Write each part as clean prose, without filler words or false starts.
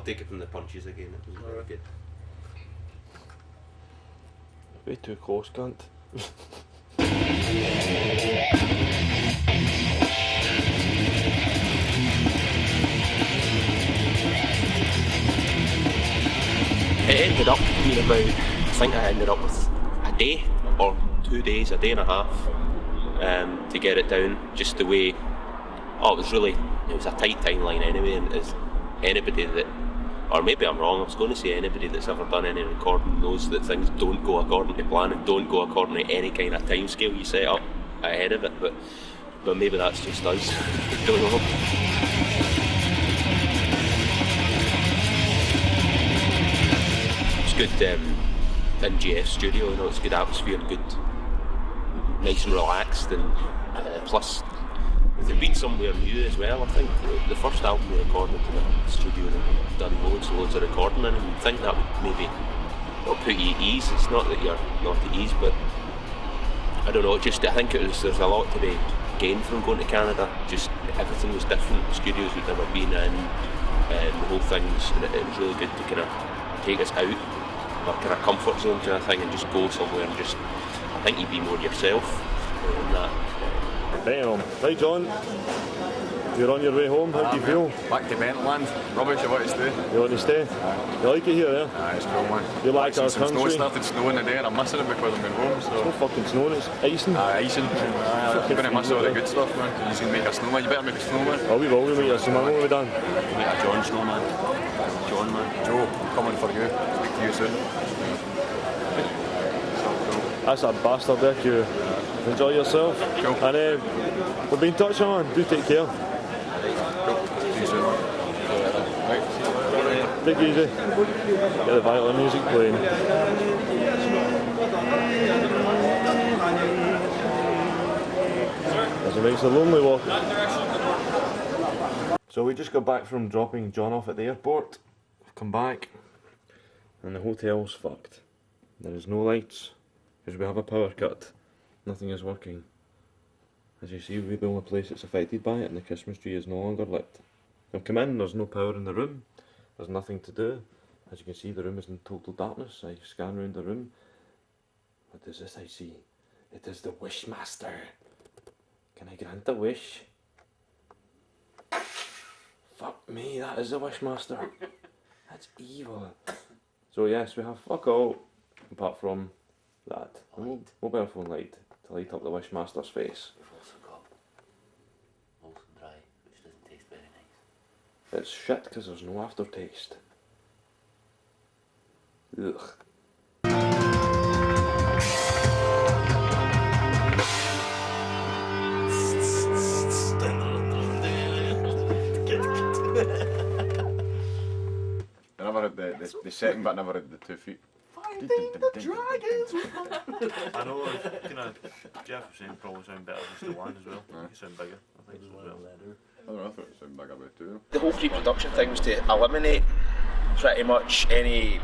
take it from the punches again. It was very good. Way too close, cunt. It ended up being about, I think I ended up with a day or 2 days, a day and a half to get it down, just the way, it was a tight timeline anyway, and as anybody that, or maybe I'm wrong, I was going to say anybody that's ever done any recording knows that things don't go according to plan and don't go according to any kind of time scale you set up ahead of it, but maybe that's just us, I don't know. Good in GF's studio, you know, it's good atmosphere, good, nice and relaxed, and plus they've been somewhere new as well. I think the first album we recorded in the studio, and done loads of recording in, and I think that would maybe not put you at ease. It's not that you're not at ease, but I don't know, just I think there's a lot to be gained from going to Canada. Just everything was different, studios we'd never been in, and the whole thing was really good to kind of take us out our kind of comfort zone kind of thing and just go somewhere and just, I think you'd be more yourself in that. Damn. Right, John, you're on your way home, how do you feel? Back to Bentland, rubbish, I want to stay. You want to stay? You like it here, yeah? It's cool, man. You like our country? Snow started snowing today and I'm missing it because I'm going home, so... It's not fucking snowing, it's icing. Icing. You're going to miss all the good stuff, man. You're going to make a snowman, you better make a snowman. Oh, we will, we make a snowman, what have we done? Make a John snowman. John, man. Joe, I'm coming for you. Speak to you soon. That's a bastard there, you. Enjoy yourself. Cool. And we'll be in touch, man. Do take care. Cool. See you soon, man. Right. Take it easy. Get the violin music playing. As it makes a lonely walk. So we just got back from dropping John off at the airport. We've come back and the hotel's fucked. There is no lights because we have a power cut. Nothing is working. As you see, we're the only place that's affected by it, and the Christmas tree is no longer lit. I've come in, there's no power in the room. There's nothing to do. As you can see, the room is in total darkness. I scan around the room. What is this I see? It is the Wishmaster. Can I grant a wish? Fuck me, that is the Wishmaster. That's evil. So yes, we have fuck all, apart from that. Mobile phone light to light up the Wishmaster's face. We've also got Molson Dry, which doesn't taste very nice. It's shit because there's no aftertaste. Ugh. I never had the second, but I never had the 2 feet. Fighting the dragons! I know, kind of, Jeff was saying probably sound better just the one as well. You sound bigger, I think, as well. I don't know, I thought it sounded big about too. The whole pre-production thing was to eliminate pretty much any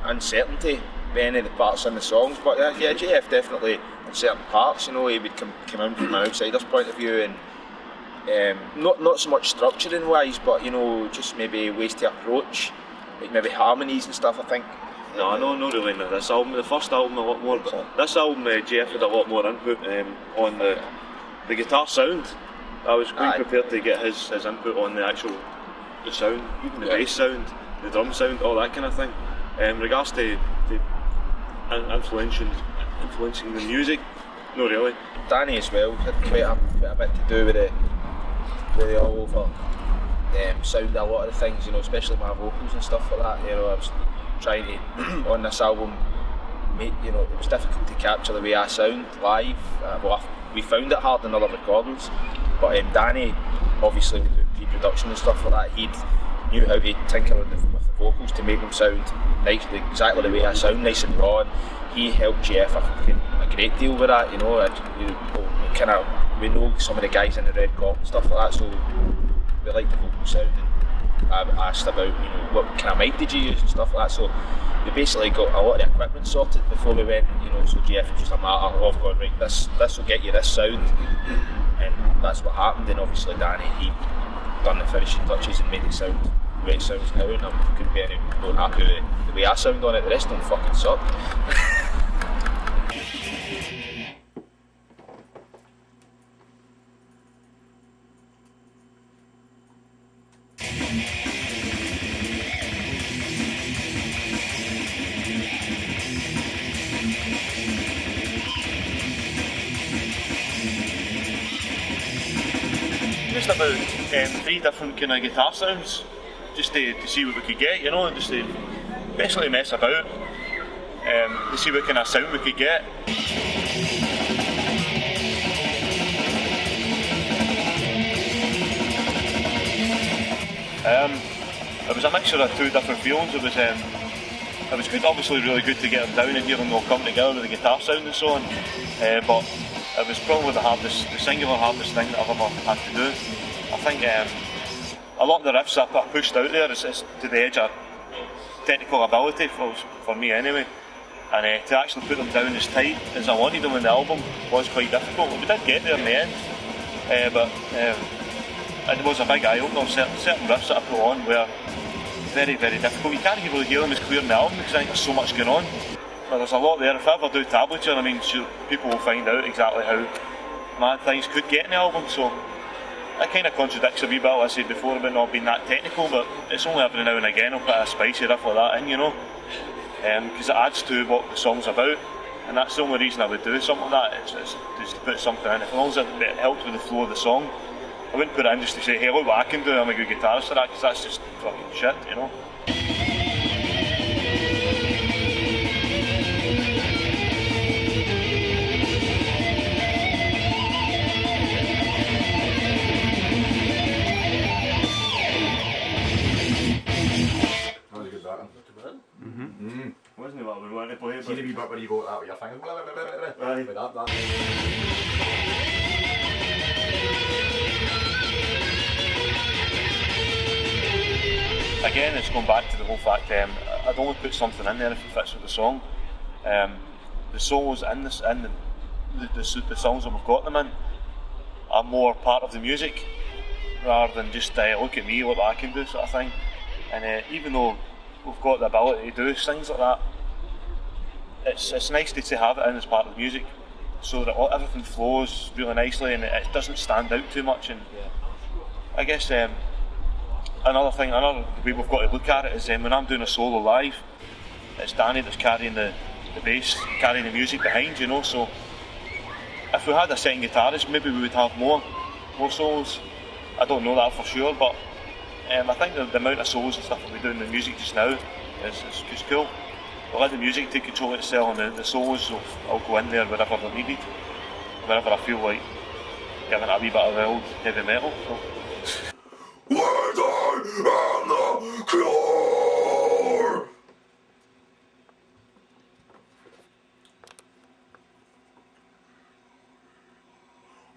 uncertainty with any of the parts in the songs, but yeah, JF definitely in certain parts, you know, he would come in from an outsider's point of view, and not so much structuring wise, but you know, just maybe ways to approach, like maybe harmonies and stuff, I think. No, not really no, this album. The first album a lot more, but this album Jeff had a lot more input on the guitar sound. I was quite prepared to get his input on the sound, even the bass sound, the drum sound, all that kind of thing. In regards to influencing the music, no really. Danny as well had quite a bit to do with the all over sound of a lot of the things, you know, especially my vocals and stuff like that. You know, I was trying to, on this album, you know, it was difficult to capture the way I sound live. We found it hard in other recordings, but Danny, obviously with the pre-production and stuff like that, he knew how to tinker with the vocals to make them sound nicely, exactly the way I sound, nice and raw. And he helped Jeff a great deal with that, you know. We know some of the guys in the Red Corp and stuff like that, so we like the vocal sound. I asked about, you know, what kind of mic did you use and stuff like that, so we basically got a lot of the equipment sorted before we went, you know, so Jeff was just a matter of going, right, this will get you this sound, and that's what happened. And obviously Danny, he done the finishing touches and made it sound the way it sounds now, and I couldn't be any more happy with the way I sound on it. The rest don't fucking suck. Just about 3 different kind of guitar sounds, just to see what we could get, you know, and just to basically mess about, to see what kind of sound we could get. It was a mixture of 2 different feelings. It was good, obviously really good to get them down and hear them all come together with the guitar sound and so on, but it was probably the singular hardest thing that I've ever had to do. I think a lot of the riffs I pushed out there is to the edge of technical ability for me anyway, and to actually put them down as tight as I wanted them in the album was quite difficult. We did get there in the end, but it was a big eye-opener. Certain riffs that I put on were very, very difficult. You can't really hear them as clear in the album because I think there's so much going on. But there's a lot there. If I ever do tablature, I mean, sure, people will find out exactly how mad things could get in the album. So that kind of contradicts a wee bit what I said before about not being that technical, but it's only every now and again I'll put a spicy riff like that in, you know, because it adds to what the song's about, and that's the only reason I would do something like that. It's just to put something in. As long as it helps with the flow of the song, I wouldn't put it in just to say, hey, look what I can do, I'm a good guitarist for that, because that's just fucking shit, you know. Wasn't it what we wanted to play? See the wee bit where you go that with your fingers? Right. With that. Again, it's going back to the whole fact I'd only put something in there if it fits with the song. The solos in the songs that we've got them in are more part of the music rather than just look at me, look what I can do sort of thing. And even though we've got the ability to do things like that, it's nice to have it in as part of the music so that everything flows really nicely and it doesn't stand out too much. And I guess another way we've got to look at it is when I'm doing a solo live, it's Danny that's carrying the bass, carrying the music behind, you know. So if we had a second guitarist, maybe we would have more solos. I don't know that for sure, but I think the amount of solos and stuff that we do in the music just now is just cool. We'll let the music take control of itself, and the solos will go in there wherever they're needed, wherever I feel like giving it a wee bit of the old heavy metal. So. The cure.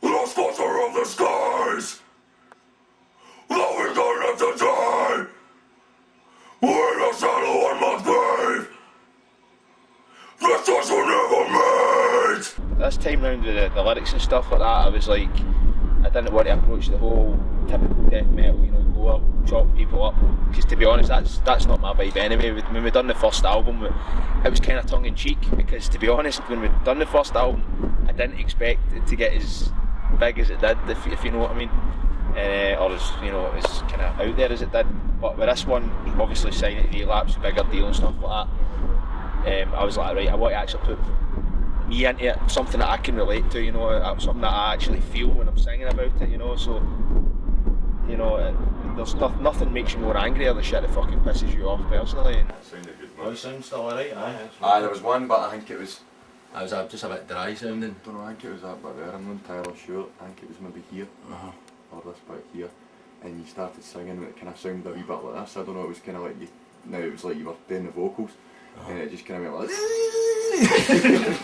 The sponsor of the skies, that we're gonna have to die. We're a shadow on my grave. The choice were never made. This time round with the lyrics and stuff like that, I was like, I didn't want to approach the whole typical death metal, you know, go up, chop people up, because to be honest, that's not my vibe anyway. When we done the first album, it was kind of tongue in cheek, because to be honest, when we done the first album, I didn't expect it to get as big as it did, if you know what I mean, or as, you know, as kind of out there as it did. But with this one, obviously signing Relapse, bigger deal and stuff like that, I was like, right, I want to actually put me into it, something that I can relate to, you know, something that I actually feel when I'm singing about it, you know. So, you know, there's nothing makes you more angry than the shit that fucking pisses you off personally. And Sounded good. Voice sounds still alright, Aye, there was one, but I think it was. I was just a bit dry sounding. I don't know, I think it was that bit there. I'm not entirely sure. I think it was maybe here, or this bit here. And you started singing, and it kind of sounded a wee bit like this. I don't know, it was kind of like you. Now it was like you were doing the vocals, and it just kind of went like.